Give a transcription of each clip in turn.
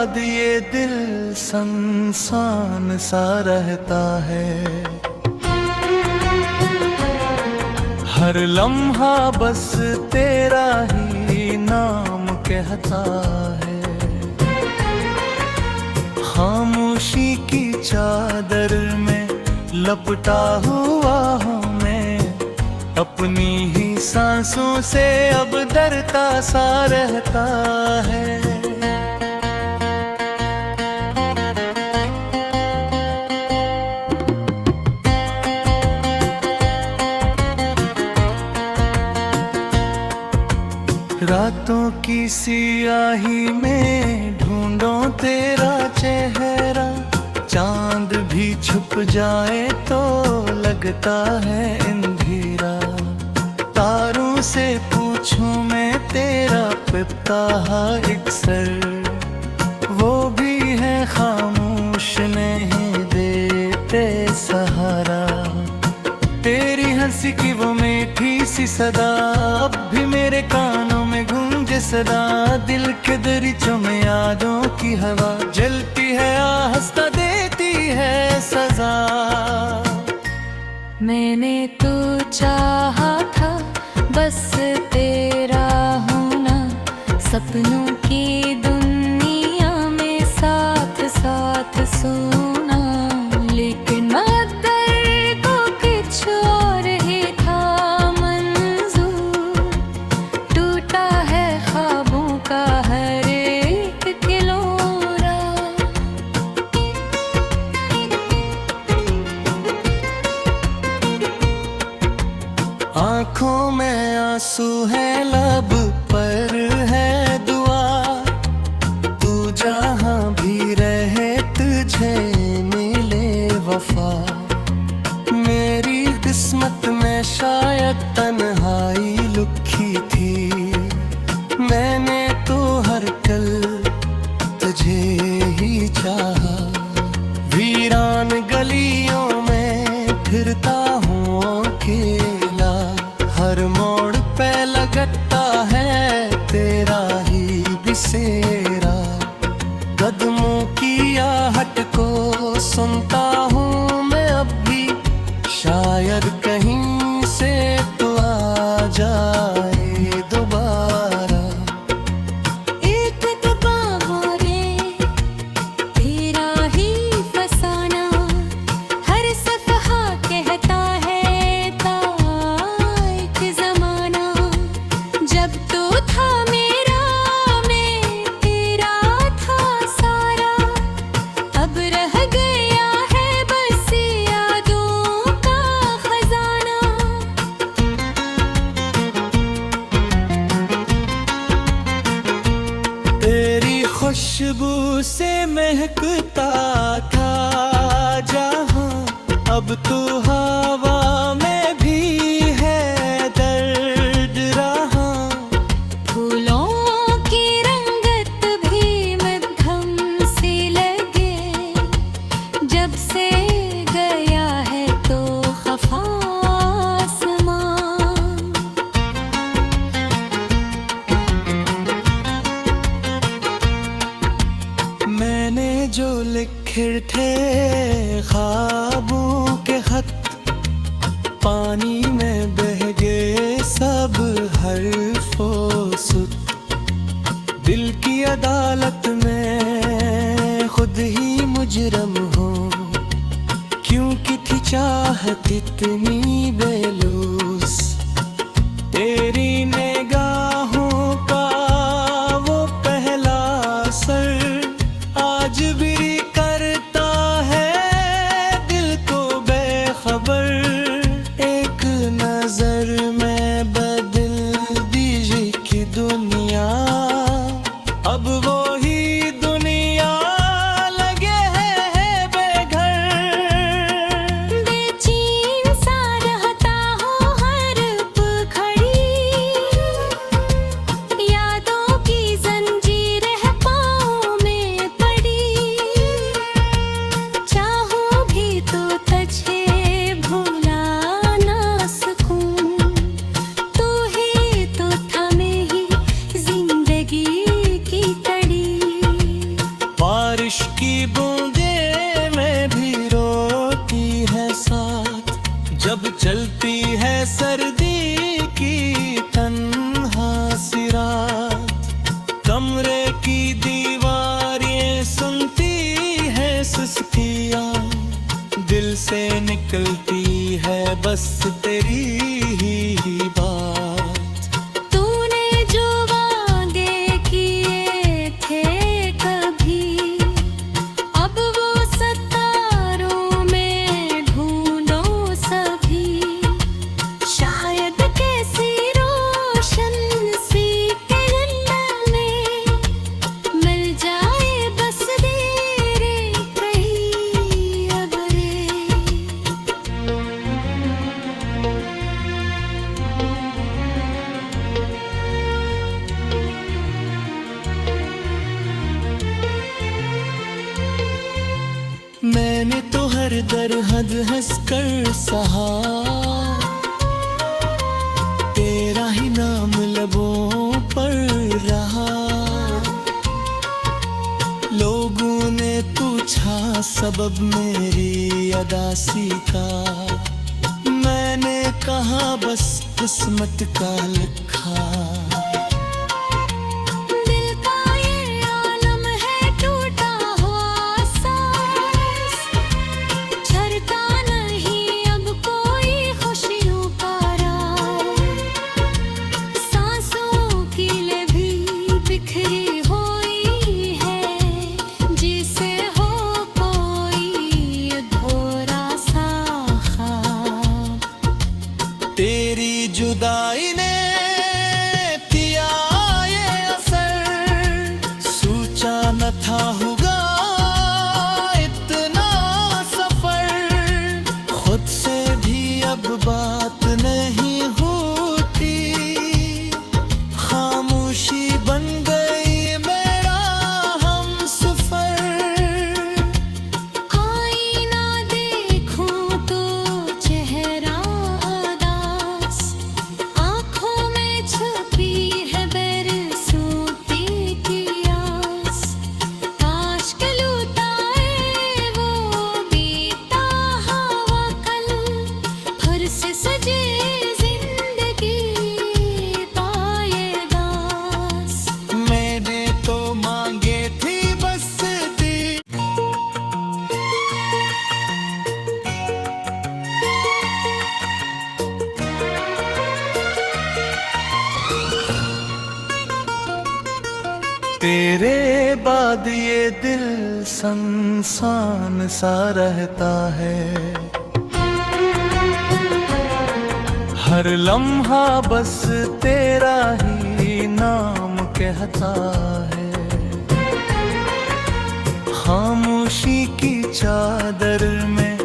बाद ये दिल सनसान सा रहता है। हर लम्हा बस तेरा ही नाम कहता है। खामोशी की चादर में लपटा हुआ हूँ मैं, अपनी ही सांसों से अब डरता सा रहता है। रातों की सियाही में ढूंढो तेरा चेहरा, चांद भी छुप जाए तो लगता है अंधेरा। तारों से पूछूं मैं तेरा पिपता इक्सर, वो भी है खामोश नहीं देते सहारा। तेरी हंसी की वो मीठी सी सदा अब भी मेरे कानों में गूंजे सदा। दिल के दरीचों में यादों की हवा जलती है, आहस्ता देती है सजा। मैंने तो चाहा था बस तेरा होना, सपनों की दुनिया में साथ साथ सोना। लेकिन मकदर को कुछ और ही था मंजूर, टूटा है ख्वाबों का हर एक किलोरा। आँखों में आंसू है, लब पर है दुआ। तू जहाँ भी रहे तुझे मिले वफा। मेरी किस्मत में शायद तन्हाई लिखी थी, मैंने तो हर कल तुझे ही चाहा। वीरान गलियों में फिरता हूँ अकेला, हर मोड़ पे लगता है तेरा ही बिसेरा। कदमों की आहट को सुनता हूँ मैं अब भी, शायद कहीं से तो आ जाए दोबारा। एक दबाव रे तेरा ही फसाना, हर सफहा कहता है था एक जमाना। जब तो था मेरा मैं तेरा था सारा, अब रह गया है बस यादों का खजाना। तेरी खुशबू से महकता था जहां, अब तो हवा में भी है दर्द रहा। फूलों की रंगत भी मध्यम सी लगे, जब से गया है तो खफा आसमां। मैंने जो लिखे थे ख्वाबों के खत, पानी में बह गए सब हर्फो सुत। दिल की अदालत में खुद ही मुजरम हूँ, क्योंकि थी चाहत इतनी बेलूस। तेरी निगाहों का वो पहला असर आज भी करता है दिल को बेखबर। एक नजर में बदल दीजिए कि दुनिया, अब वो ही दुनिया लगे है बेघर। बेचैन सा रहता हूँ हर पल खड़ी, की बूंदे में भी रोती है साथ, जब चलती है सर्दी की तन्हा सी रात। कमरे की दीवारें सुनती है सुस्तियाँ, दिल से निकलती है बस तेरी ही बात। तूने जो वादे किए थे कभी, अब वो सितारों में ढूंढो सभी। शायद कैसी रोशन सी किरण में मिल जाए बस तेरे कहीं अबरे। मैंने तो हर दरहद हंसकर सहा, तेरा ही नाम लबों पर रहा। लोगों ने पूछा सबब मेरी अदासी का, मैंने कहा बस किस्मत का लिखा। दिल का ये आलम है टूटा हुआ सांस, झरता नहीं अब कोई खुशियों का राज। सांसों की ले भी बिखरी हुई है, जिसे हो कोई अधूरा सा ख्वाब। तेरी जुदाई ने किया ये असर, सोचा न था होगा इतना सफर। खुद से भी अब बात नहीं होती, खामोशी बन गई मेरा हमसफर। आईना देखूं तो चेहरा उदास, आँखों में छुपी है बरसों की आस। काश के लुटाए वो बीता हवा कल, फिर से सजे जिंदगी पाए दास। मैंने तो मांगे थी बस दी। तेरे बाद ये दिल संसान सा रहता है, हर लम्हा बस तेरा ही नाम कहता है। खामोशी की चादर में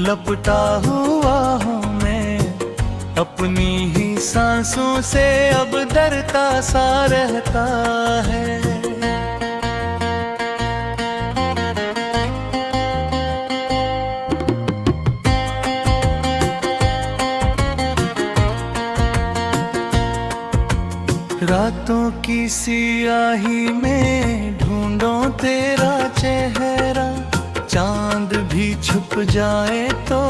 लपटा हुआ हूँ मैं, अपनी ही सांसों से अब डरता सा रहता है। रातों की सियाही में ढूंढो तेरा चेहरा, चांद भी छुप जाए तो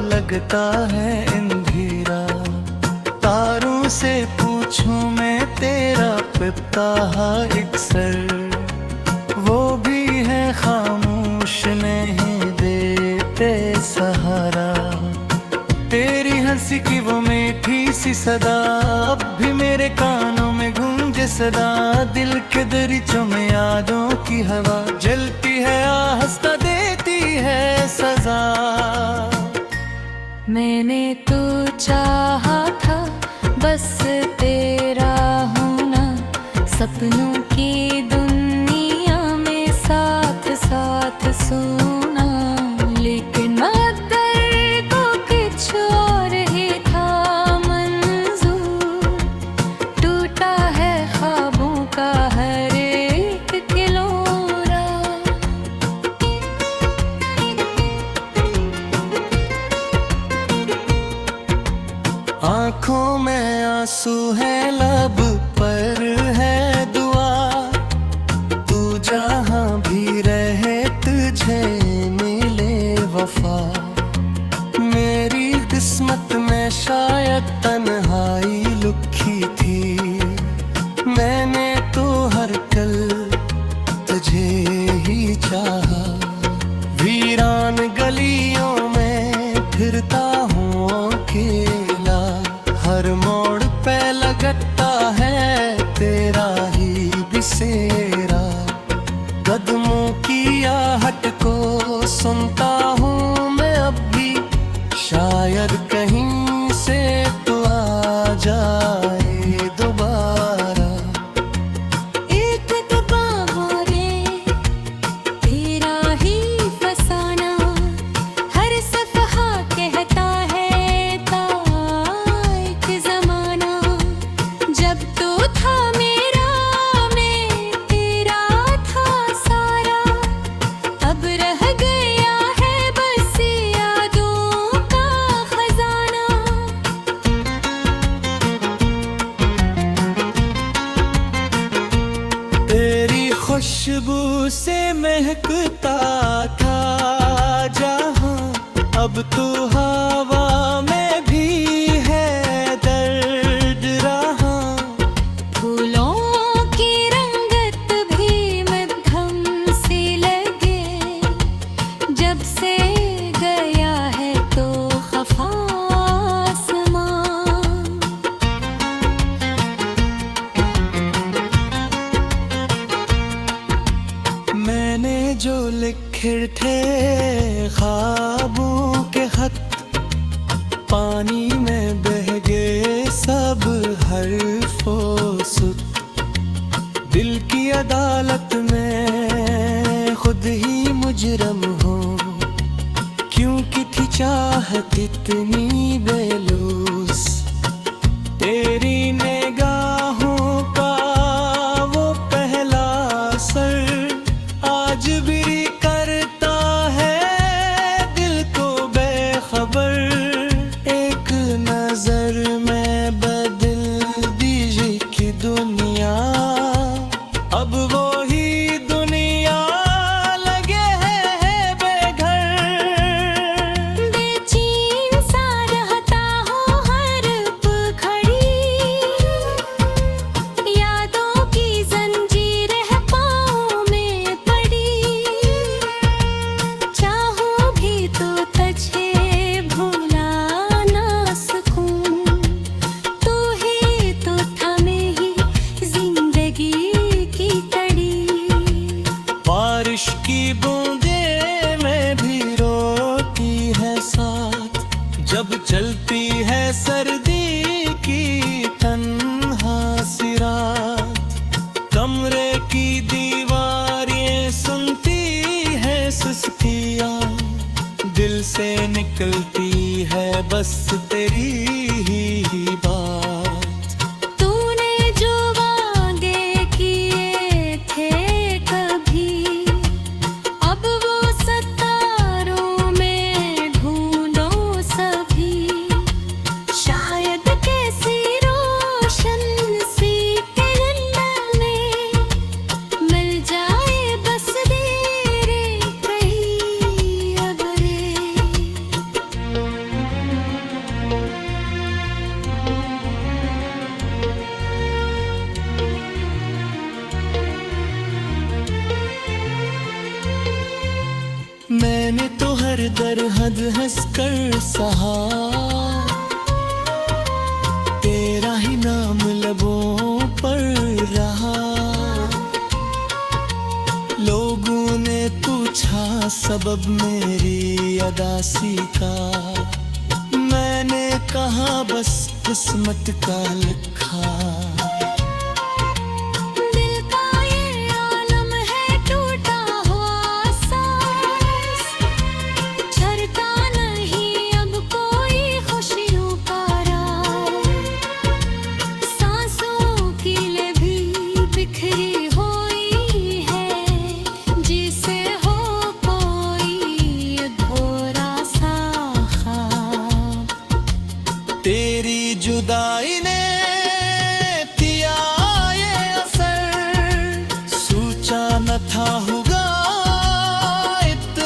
लगता है अंधेरा। तारों से पूछूं मैं तेरा पिपता इक्सर, वो भी है खामोश नहीं देते सहारा। तेरी हंसी की वो मीठी सी सदा अब भी मेरे कानों में गूंजे सदा। दिल के दरीचों में यादों की हवा जलती है, आहस्ता देती है सजा। मैंने तो चाहा था बस तेरा होना, सपनों की दुनिया में साथ साथ सोना। लेकिन मकदर को कुछ और ही था मंजूर, टूटा है ख्वाबों का हर एक किलोरा। आँखों में आंसू है, लब पर है दुआ, तू जहाँ भी रहे मुझे मिले वफा। मेरी किस्मत में शायद तन्हाई लिखी थी, मैंने तो हर कल तुझे ही चाहा। वीरान गलियों में फिरता हूँ अकेला, हर मोड़ पे लगता है तेरा ही बिसेरा। कदमों की आहट को सुनता हूँ मैं अब भी, शायद कहीं से तो आ जाए दोबारा। एक दबाव रे तेरा ही फसाना, हर सफहा कहता है ताइक जमाना। जब तो था मेरा मैं तेरा था सारा, अब रह गया है बस यादों का खजाना। तेरी खुशबू से महकता था जहां, अब तो हवा में भी है दर्द रहा। फूलों की रंगत भी मध्यम सी लगे, जब से गया है तो खफा आसमां। मैंने जो लिखे थे ख्वाबों के खत, पानी में बह गए सब हर्फो सुत। दिल की अदालत में खुद ही मुजरम हूँ, क्योंकि थी चाहत इतनी बेलूस। तेरी निगाहों का वो पहला असर आज भी करता है दिल को बेखबर। एक नजर में बदल दीजिए कि दुनिया, अब वो ही दुनिया लगे है बेघर। बेचैन सा रहता हूँ हर पखड़ी, यादों की जंजीर है पाँव में पड़ी। चाहूँ भी तो तुझे भुला ना सकूं, तू ही तो था मेरी जिंदगी की कड़ी। बारिश की बूंदे में भी रोती है साथ, जब चलती है सर्दी की तन्हा सी रात। कमरे की दीवारें सुनती है सुस्तियाँ, दिल से निकलती है बस तेरी ही बात। तूने जो वादे किए थे कभी, अब वो सितारों में ढूंढो सभी। शायद कैसी रोशन सी किरण में मिल जाए बस तेरे कहीं अब रे। मैंने तो हर दरहद हंस कर सहा, तेरा ही नाम लबों पर रहा। लोगों ने पूछा सबब मेरी अदासी का, मैंने कहा बस किस्मत का लिखा। दिल का ये आलम है टूटा हुआ सांस, झरता नहीं अब कोई खुशियों का राज। सांसों की ले भी बिखरी हुई है, जिसे हो कोई अधूरा सा ख्वाब। तेरी जुदाई ने किया ये असर, सोचा न था होगा इतना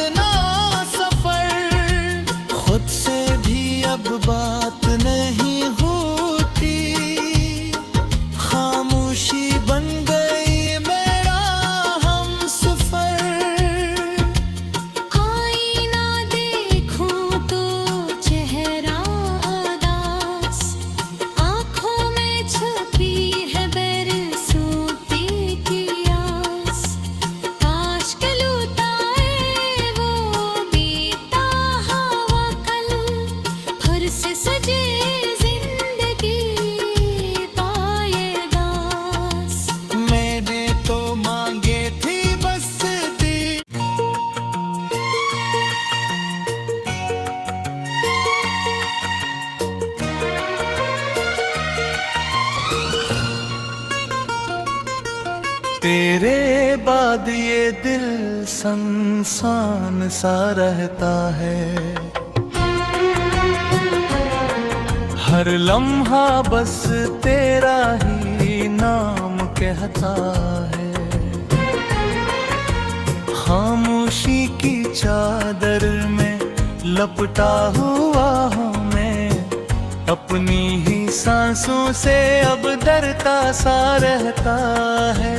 तेरे बाद ये दिल सनसान सा रहता है, हर लम्हा बस तेरा ही नाम कहता है। खामोशी की चादर में लपटा हुआ हूँ मैं, अपनी ही सांसों से अब डरता सा रहता है।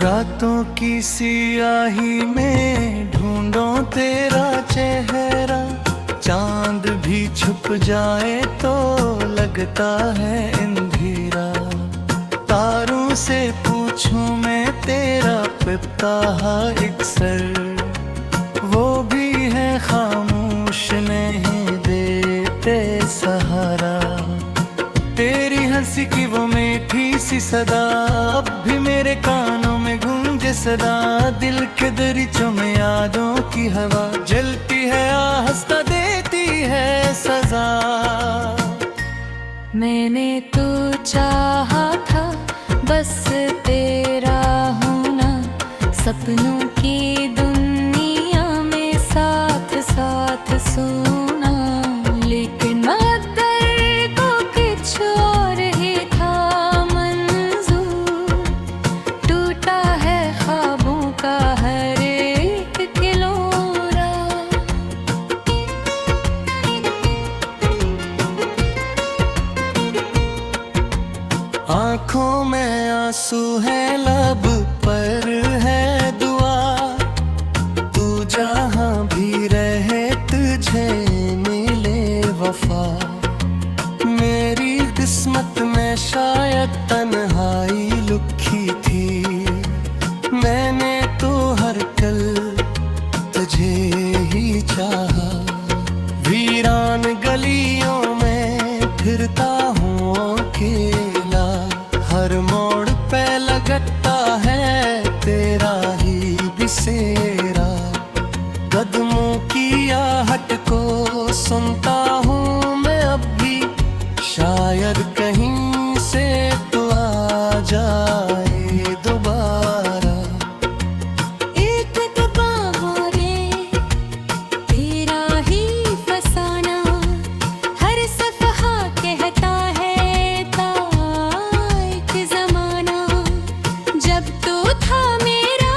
रातों की सियाही में ढूंढो तेरा चेहरा, चांद भी छुप जाए तो लगता है अंधेरा। तारों से पूछूं मैं तेरा पिपता इक्सर, वो भी है खामोश नहीं देते सहारा। तेरी हंसी की वो मीठी सी सदा अब भी मेरे कानों में गूंजे सदा। दिल के दरीचों में यादों की हवा जलती है, आहस्ता देती है सजा। मैंने तो चाहा था बस तेरा होना, सपनों की दुनिया में साथ साथ सोना। लेकिन मकदर को कुछ और ही था मंजूर, टूटा है ख्वाबों का हर एक खिलौना। आँखों में आंसू है, लब पर है दुआ। तू जहाँ भी रहे तुझे मिले वफा। मेरी किस्मत में शायद तन्हाई लिखी थी, मैंने तो हर कल तुझे ही चाहा। वीरान गलियों में फिरता हूँ अकेला, हर मोड़ पे लगता है तेरा ही बिसेरा। कदमों की आहट को सुनता हूँ मैं अब भी, शायद कहीं से तो आ जाए दोबारा। एक दबाव रे तेरा ही फसाना, हर सफहा कहता है था एक जमाना। जब तो था मेरा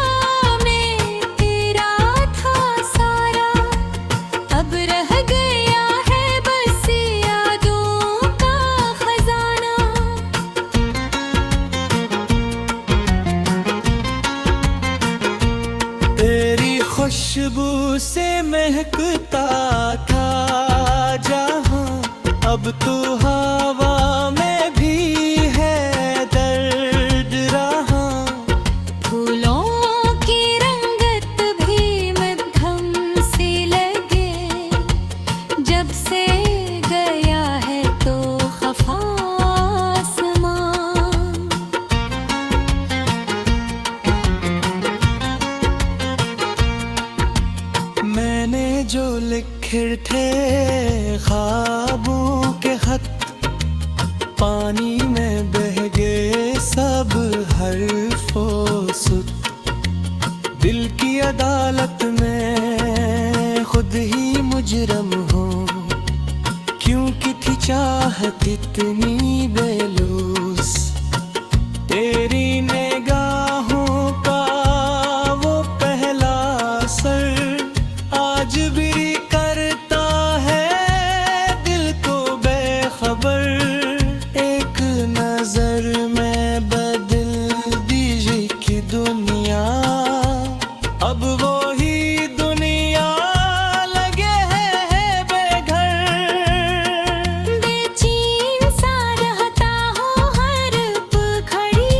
मैं तेरा था सारा, अब रह गया है बस यादों का खजाना। तेरी खुशबू से महकता था जहां, अब तो हवा में भी है दर्द रहा। फूलों की रंगत भी मध्यम सी लगे, जब से गया है तो खफा आसमां। मैंने जो लिखे थे ख्वाबों के खत, पानी में बह गए सब हर्फो सुत। दिल की अदालत में खुद ही मुजरम हूँ, क्योंकि थी चाहत इतनी बेलूस। तेरी निगाहों का वो पहला असर आज भी करता है दिल को बेखबर। एक नजर में बदल दीजिए कि दुनिया, अब वो ही दुनिया लगे है बेघर। बेचैन सा रहता हूँ हर पल खड़ी,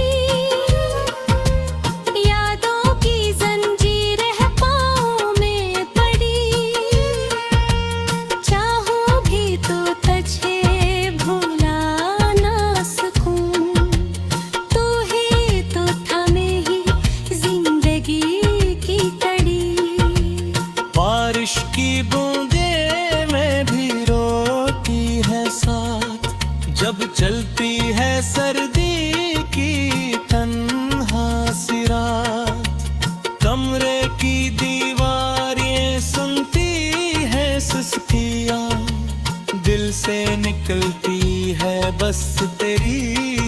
से निकलती है बस तेरी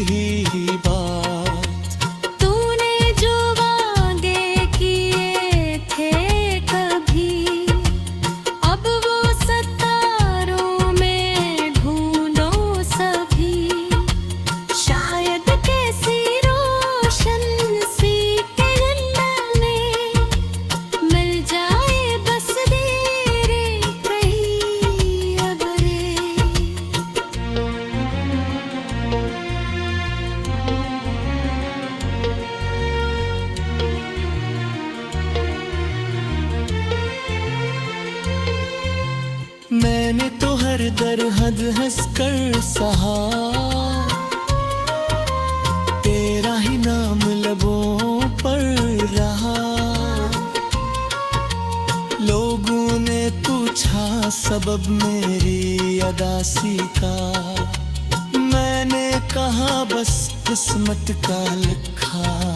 ही बात। तूने जो वादे किए थे कभी, अब वो सितारों में ढूंढो सभी। शायद कैसी रोशन सी किरण में मिल जाए बस तेरे कहीं अबरे। मैंने तो हर दरहद हंस कर सहा, तेरा ही नाम लबों पर रहा। लोगों ने पूछा सबब मेरी अदासी का, मैंने कहा बस किस्मत का लिखा।